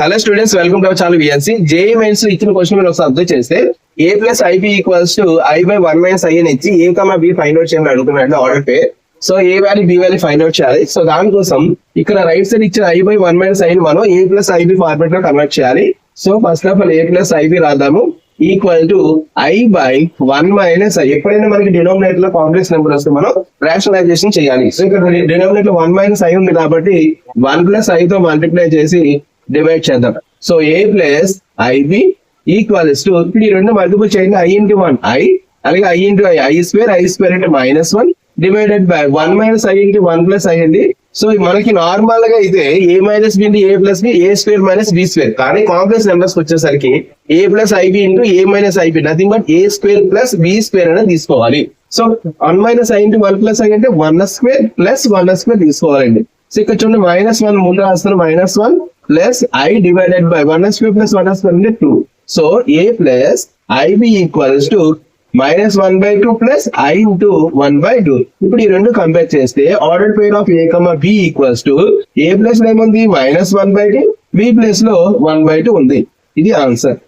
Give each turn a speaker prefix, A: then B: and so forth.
A: Hello students, welcome to our channel VNC. JEE mains ఇచ్చిన question మీరు ఒకసారి observe చేస్తే a plus IB equals to i by 1 minus i అని ఇచ్చి a comma b find out చేయాలని అడుగుతున్నట్లు order pair. So a value b value find out చేయాలి. So దానికోసం ఇక్కడ రైట్ సైడ్ ఇచ్చిన ఐ బై 1 మైనస్ ఐ ని మనం a ప్లస్ ఐబి ఫార్మేట్ లో కన్వర్ట్ చేయాలి. So first of all a plus IB రాద్దాము equal to i by 1 minus i. ఎప్పుడైనా మనకి డినోమినేటర్ లో కాంప్లెక్స్ నెంబర్ వస్తే మనం రేషనలైజేషన్ చేయాలి. సో ఇక్కడ డినోమినేటర్ లో 1 మైనస్ ఐ ఉంది కాబట్టి 1 ప్లస్ ఐ తో మల్టిప్లై చేసి డివైడ్ చేద్దాం. So A plus IB equals to ఇప్పుడు ఈ రెండు మల్టిపుల్ చేయండి. ఐ ఇంటూ 1 ఐ, అలాగే ఐ ఇంటూ ఐ స్క్వేర్ అంటే -1 divided by 1 minus i into 1 plus i అండి. సో మనకి నార్మల్ గా అయితే A minus B into A plus B, A square minus B square. కానీ కాంప్లెక్స్ నెంబర్స్ వచ్చేసరికి A plus iB into A minus IB, nothing but A square plus B square అనేది తీసుకోవాలి. So 1 minus i into 1 plus i అంటే 1 square plus 1 square తీసుకోవాలండి. So ఇక్కడ చూడండి -1 ముందు రాస్తాను, -1 plus i divided by 1 square plus 1 square అంటే 2. So A plus IB equals to -1/2 plus i into 1/2. ఇప్పుడు ఈ రెండు కంపేర్ చేస్తే order pair of A comma B equals to A plus లో ఏముంది -1/2, బి ప్లస్ లో 1/2 ఉంది. ఇది ఆన్సర్.